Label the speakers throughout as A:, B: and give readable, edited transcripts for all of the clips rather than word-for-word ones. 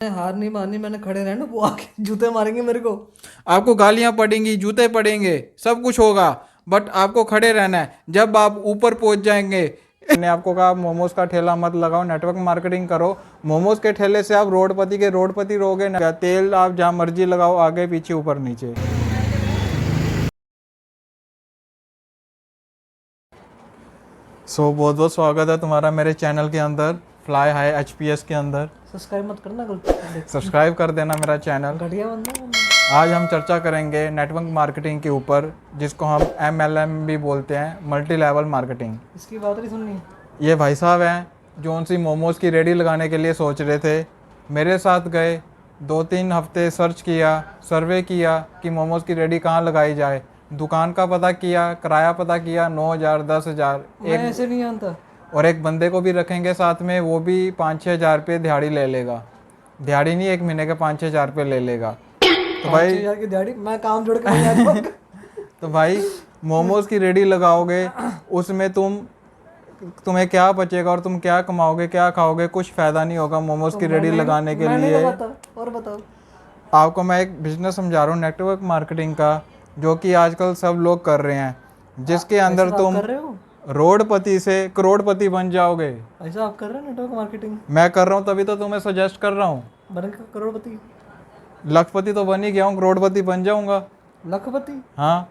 A: हार नहीं मानी मैंने, खड़े रहना, वो आके जूते मारेंगे मेरे को।
B: आपको गालियां पड़ेंगी, जूते पड़ेंगे, सब कुछ होगा, बट आपको खड़े रहना है। जब आप ऊपर पहुंच जाएंगे, मैंने आपको कहा मोमोज का ठेला मत लगाओ, नेटवर्क मार्केटिंग करो। मोमोज के ठेले से आप रोडपति के रोडपति रहोगे ना। तेल आप जहां मर्जी लगाओ, आगे पीछे ऊपर नीचे। बहुत बहुत स्वागत है तुम्हारा मेरे चैनल के अंदर, फ्लाई हाई HPS के अंदर।
A: सब्सक्राइब मत करना, गलत
B: सब्सक्राइब कर देना मेरा चैनल।
A: घटिया बंदा है।
B: आज हम चर्चा करेंगे नेटवर्क मार्केटिंग के ऊपर, जिसको हम MLM भी बोलते हैं, मल्टी लेवल मार्केटिंग।
A: इसकी बात नहीं सुननी।
B: ये भाई साहब हैं जो उनसी मोमोज़ की रेडी लगाने के लिए सोच रहे थे। मेरे साथ गए, 2-3 हफ्ते सर्च किया, सर्वे किया कि मोमोज़ की रेडी कहाँ लगाई जाए। दुकान का पता किया, किराया पता किया, 9,000 10,000
A: मैं ऐसे नहीं जानता।
B: और एक बंदे को भी रखेंगे साथ में, वो भी 5-6 हज़ार रुपये दिहाड़ी ले लेगा। दिहाड़ी नहीं, 1 महीने के 5-6 हज़ार रुपये ले लेगा। तो भाई
A: 5,000 की दिहाड़ी, मैं काम जोड़ के नहीं आता।
B: तो भाई मोमोज़ की रेडी लगाओगे, उसमें तुम्हें क्या बचेगा और तुम क्या कमाओगे, क्या खाओगे? कुछ फ़ायदा नहीं होगा मोमोज़ की रेडी लगाने के लिए।
A: और बताओ।
B: आपको मैं एक बिजनेस समझा रहा हूँ नेटवर्क मार्केटिंग का, जो कि आजकल सब लोग कर रहे हैं, जिसके अंदर
A: ऐसा आप
B: तुम
A: कर रहे हो?
B: रोडपति से करोड़पति बन जाओगे।
A: ऐसा आप कर रहे हो नेटवर्क मार्केटिंग?
B: मैं कर रहा हूँ, तभी तो तुम्हें सजेस्ट कर रहा हूँ।
A: बन के करोड़पति?
B: लखपति तो बन ही गया हूँ, करोड़पति बन जाऊंगा।
A: लखपति?
B: हाँ।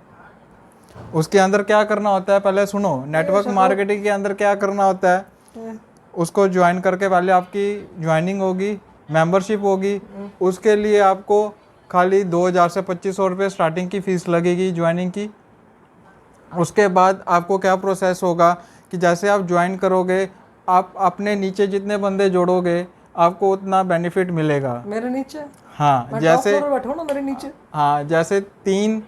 B: उसके अंदर क्या करना होता है पहले सुनो। नेटवर्क मार्केटिंग के अंदर क्या करना होता है, उसको ज्वाइन करके पहले आपकी ज्वाइनिंग होगी, मेंबरशिप होगी। उसके लिए आपको खाली 2,000 से 2,500 रुपये स्टार्टिंग की फ़ीस लगेगी ज्वाइनिंग की। उसके बाद आपको क्या प्रोसेस होगा कि जैसे आप ज्वाइन करोगे, आप अपने नीचे जितने बंदे जोड़ोगे, आपको उतना बेनिफिट मिलेगा।
A: मेरे नीचे?
B: हाँ,
A: मैं
B: जैसे
A: टॉप फ्लोर बैठा हूं ना, मेरे नीचे।
B: हाँ, जैसे 3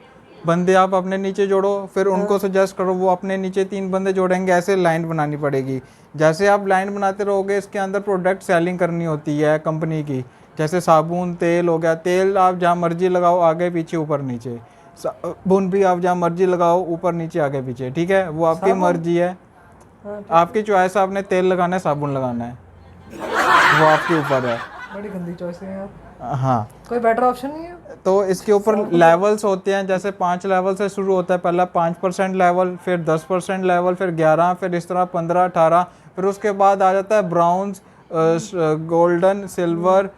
B: बंदे आप अपने नीचे जोड़ो, फिर उनको सजेस्ट करो, वो अपने नीचे 3 बंदे जोड़ेंगे, ऐसे लाइन बनानी पड़ेगी। जैसे आप लाइन बनाते रहोगे, इसके अंदर प्रोडक्ट सेलिंग करनी होती है कंपनी की। जैसे साबुन, तेल हो गया, तेल आप जहाँ मर्जी लगाओ, आगे पीछे ऊपर नीचे। साबुन भी आप जहाँ मर्जी लगाओ, ऊपर नीचे आगे पीछे, ठीक है, वो आपकी मर्जी है, आपकी चॉइस है। आपने तेल लगाना है, साबुन लगाना है, वो आपके ऊपर है।
A: बड़ी गंदी चॉइस है यार।
B: हाँ,
A: कोई बेटर ऑप्शन नहीं है?
B: तो इसके ऊपर लेवल्स होते हैं। जैसे 5 लेवल से शुरू होता है। पहला 5% लेवल, फिर 10% लेवल, फिर 11, फिर इस तरह 15, 18, फिर उसके बाद आ जाता है ब्राउन्स, गोल्डन, सिल्वर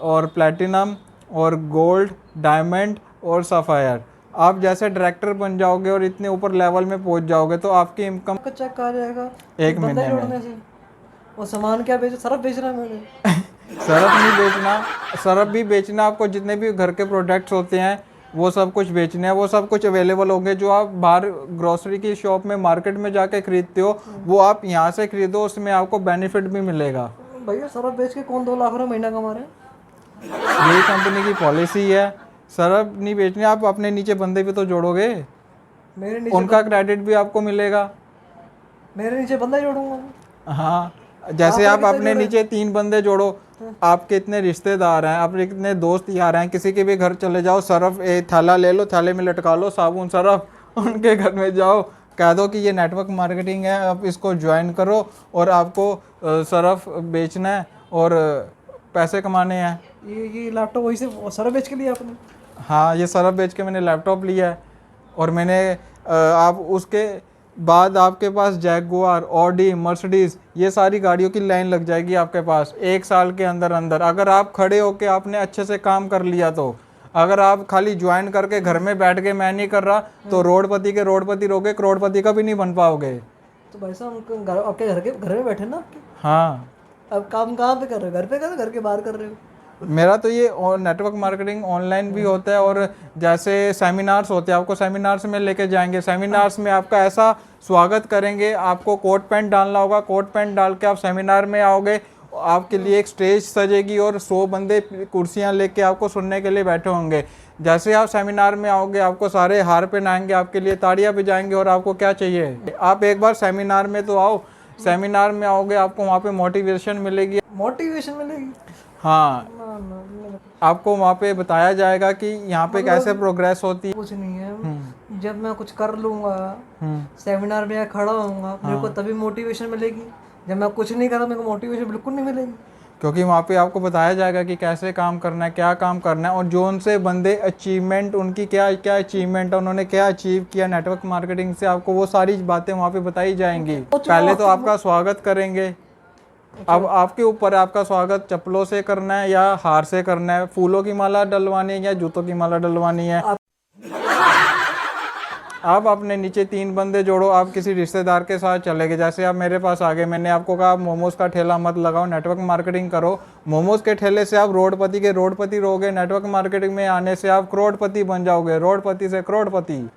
B: और प्लेटिनम और गोल्ड, डायमंड और सफ़ायर। आप जैसे डायरेक्टर बन जाओगे और इतने ऊपर लेवल में पहुंच जाओगे, तो आपकी इनकम
A: आपका चेक कहा जाएगा
B: 1
A: बंदा
B: महीने
A: जोड़ने
B: में।
A: से? वो सामान क्या बेच, सरफ बेच रहा है मैंने।
B: सरफ नहीं बेचना, सरफ भी बेचना आपको। जितने भी घर के प्रोडक्ट्स होते हैं वो सब कुछ बेचने हैं। वो सब कुछ अवेलेबल होंगे जो आप बाहर ग्रोसरी की शॉप में, मार्केट में जाके खरीदते हो, वो आप यहाँ से खरीदो, उसमें आपको बेनिफिट भी मिलेगा।
A: भैया सरफ बेच के कौन 2 लाख रुपये महीना कमा रहे हैं?
B: यही कंपनी की पॉलिसी है। सरफ नहीं बेचने, आप अपने नीचे बंदे भी तो जोड़ोगे,
A: मेरे नीचे
B: उनका क्रेडिट भी आपको मिलेगा।
A: मेरे नीचे बंदा जोड़ूंगा।
B: हाँ, जैसे आप अपने नीचे 3 बंदे जोड़ो, आपके इतने रिश्तेदार हैं, आपके कितने दोस्त यार हैं, किसी के भी घर चले जाओ, सरफ एक थैला ले लो, थैले में लटका लो साबुन सरफ, उनके घर में जाओ, कह दो कि ये नेटवर्क मार्केटिंग है, आप इसको ज्वाइन करो और आपको सरफ बेचना है और पैसे कमाने हैं।
A: ये लैपटॉप वही से सरफ बेच के लिया आपने?
B: हाँ, ये सरफ बेच के मैंने लैपटॉप लिया है। और मैंने आप उसके बाद आपके पास जैगुआर, ऑडी, मर्सिडीज़, ये सारी गाड़ियों की लाइन लग जाएगी आपके पास 1 साल के अंदर अंदर, अगर आप खड़े होके आपने अच्छे से काम कर लिया तो। अगर आप खाली ज्वाइन करके घर में बैठ के मैं नहीं कर रहा, तो रोडपति के रोडपति रहोगे, करोड़पति का भी नहीं बन पाओगे।
A: तो भाई साहब आपके घर में बैठे ना आपके?
B: हाँ,
A: अब काम कहाँ पे कर रहे हो? घर पे कर रहे हो, घर के बाहर कर रहे हो?
B: मेरा तो ये नेटवर्क मार्केटिंग ऑनलाइन भी होता है, और जैसे सेमिनार्स होते हैं, आपको सेमिनार्स में लेके जाएंगे। सेमिनार्स में आपका ऐसा स्वागत करेंगे, आपको कोट पैंट डालना होगा, कोट पैंट डाल के आप सेमिनार में आओगे, आपके लिए एक स्टेज सजेगी और 100 बंदे कुर्सियां लेके आपको सुनने के लिए बैठे होंगे। जैसे आप सेमिनार में आओगे, आपको सारे हार पहनाएंगे, आपके लिए ताड़ियां बजाएंगे, और आपको क्या चाहिए, आप एक बार सेमिनार में तो आओ। सेमिनार में आओगे, आपको वहाँ पे मोटिवेशन मिलेगी।
A: मोटिवेशन मिलेगी?
B: हाँ, आपको वहाँ पे बताया जाएगा कि यहाँ पे कैसे प्रोग्रेस होती है।
A: कुछ नहीं है, जब मैं कुछ कर लूँगा, सेमिनार में खड़ा होऊंगा, मेरे को तभी मोटिवेशन मिलेगी। जब मैं कुछ नहीं करा, मेरे को मोटिवेशन बिल्कुल नहीं मिलेगी।
B: क्योंकि वहाँ पे आपको बताया जाएगा कि कैसे काम करना है, क्या काम करना है, और जो उनसे बंदे अचीवमेंट, उनकी क्या क्या अचीवमेंट है, उन्होंने क्या अचीव किया नेटवर्क मार्केटिंग से, आपको वो सारी बातें वहाँ पे बताई जाएंगी। पहले तो आपका स्वागत करेंगे। अब आपके ऊपर है आपका स्वागत चप्पलों से करना है या हार से करना है, फूलों की माला डलवानी है या जूतों की माला डलवानी है। आप अपने नीचे 3 बंदे जोड़ो, आप किसी रिश्तेदार के साथ चले गए, जैसे आप मेरे पास आ गए, मैंने आपको कहा मोमोज का ठेला मत लगाओ, नेटवर्क मार्केटिंग करो। मोमोज के ठेले से आप रोडपति के रोडपति रहोगे, नेटवर्क मार्केटिंग में आने से आप करोड़पति बन जाओगे, रोडपति से करोड़पति।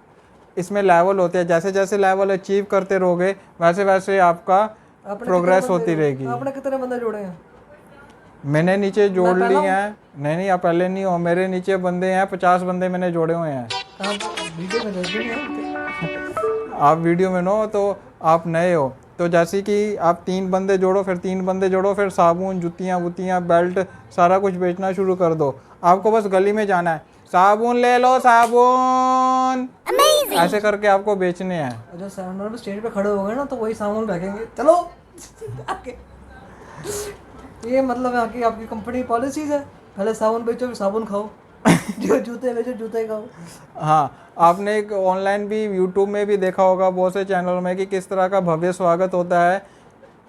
B: इसमें लेवल होते हैं, जैसे जैसे लेवल अचीव करते रहोगे वैसे वैसे आपका प्रोग्रेस होती रहेगी।
A: आपने कितने बंदे जोड़े हैं?
B: मैंने नीचे जोड़ लिए हैं। नहीं, आप पहले नहीं हो, मेरे नीचे बंदे हैं 50 बंदे मैंने जोड़े हुए हैं।
A: वीडियो में देख हैं।
B: आप वीडियो में नो तो आप नए हो, तो जैसे कि आप 3 बंदे जोड़ो, फिर 3 बंदे जोड़ो, फिर साबुन, जुतियाँ वुतियाँ, बेल्ट, सारा कुछ बेचना शुरू कर दो। आपको बस गली में जाना है, साबुन ले लो साबुन, ऐसे करके आपको बेचने हैं।
A: जो सेमिनार में स्टेज पे खड़े हो गए ना तो वही सामान फेंकेंगे, चलो आके। ये मतलब है कि आपकी कंपनी पॉलिसीज है, पहले साबुन बेचो फिर साबुन खाओ, जो जूते बेचो जूते खाओ।
B: हाँ, आपने एक ऑनलाइन भी यूट्यूब में भी देखा होगा बहुत से चैनल में कि किस तरह का भव्य स्वागत होता है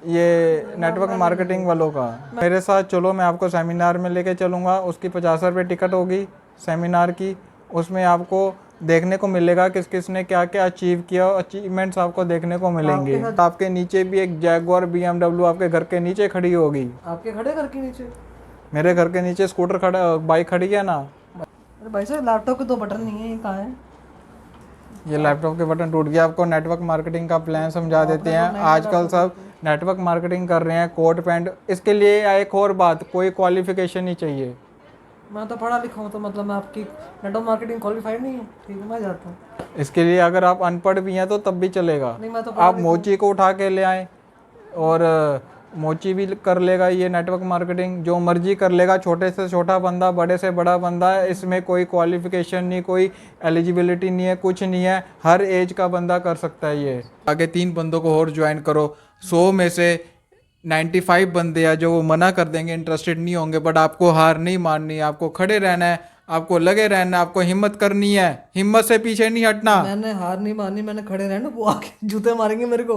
B: ये नेटवर्क मार्केटिंग वालों का। मेरे साथ चलो, मैं आपको सेमिनार में लेके चलूँगा। उसकी 50 रुपये टिकट होगी सेमिनार की। उसमें आपको देखने को मिलेगा किस किस ने क्या क्या अचीव किया, अचीवमेंट्स आपको देखने को मिलेंगे। आपके नीचे भी एक जैगुआर BMW आपके घर के नीचे खड़ी होगी।
A: आपके खड़े घर के नीचे?
B: मेरे घर के नीचे स्कूटर खड़ा, बाइक खड़ी है ना।
A: अरे भाई साहब, लैपटॉप के 2 बटन नहीं है, ये कहाँ है?
B: ये लैपटॉप के बटन टूट गया। आपको नेटवर्क मार्केटिंग का प्लान समझा देते हैं। आजकल सब नेटवर्क मार्केटिंग कर रहे हैं, कोट पैंट। इसके लिए एक और बात, कोई क्वालिफिकेशन नहीं चाहिए।
A: मैं तो पढ़ा लिखा हूँ, तो मतलब मैं आपकी नेटवर्क मार्केटिंग क्वालिफाइड नहीं है, ठीक है, मैं जाता हूँ।
B: इसके लिए अगर आप अनपढ़ भी हैं तो तब भी चलेगा।
A: नहीं, मैं तो
B: आप मोची को उठा के ले आए और मोची भी कर लेगा ये नेटवर्क मार्केटिंग, जो मर्जी कर लेगा, छोटे से छोटा बंदा, बड़े से बड़ा बंदा। इसमें कोई क्वालिफिकेशन नहीं, कोई एलिजिबिलिटी नहीं है, कुछ नहीं है, हर एज का बंदा कर सकता है ये। आगे 3 बंदों को और ज्वाइन करो। 100 में से 95 बंदे हैं जो वो मना कर देंगे, इंटरेस्टेड नहीं होंगे, बट आपको हार नहीं माननी है, आपको खड़े रहना है, आपको लगे रहना है, आपको हिम्मत करनी है, हिम्मत से पीछे नहीं हटना।
A: मैंने हार नहीं मानी, मैंने खड़े रहना। वो आके जूते मारेंगे मेरे को,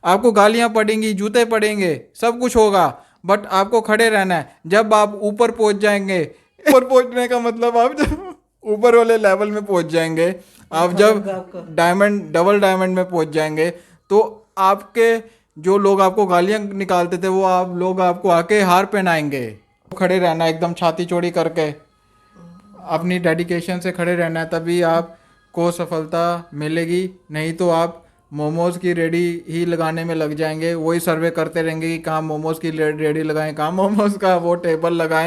B: आपको गालियां पड़ेंगी, जूते पड़ेंगे, सब कुछ होगा, बट आपको खड़े रहना है। जब आप ऊपर पहुंच जाएंगे, ऊपर पहुंचने का मतलब आप जब ऊपर वाले लेवल में पहुंच जाएंगे, आप जब डायमंड, डबल डायमंड में पहुंच जाएंगे, तो आपके जो लोग आपको गालियां निकालते थे वो आप लोग आपको आके हार पहनाएंगे। खड़े रहना है एकदम छाती चौड़ी करके, अपनी डेडिकेशन से खड़े रहना है, तभी आपको सफलता मिलेगी। नहीं तो आप मोमोज़ की रेडी ही लगाने में लग जाएंगे, वही सर्वे करते रहेंगे कि कहाँ मोमोज़ की रेडी लगाएं, कहाँ मोमोज़ का वो टेबल लगाएं।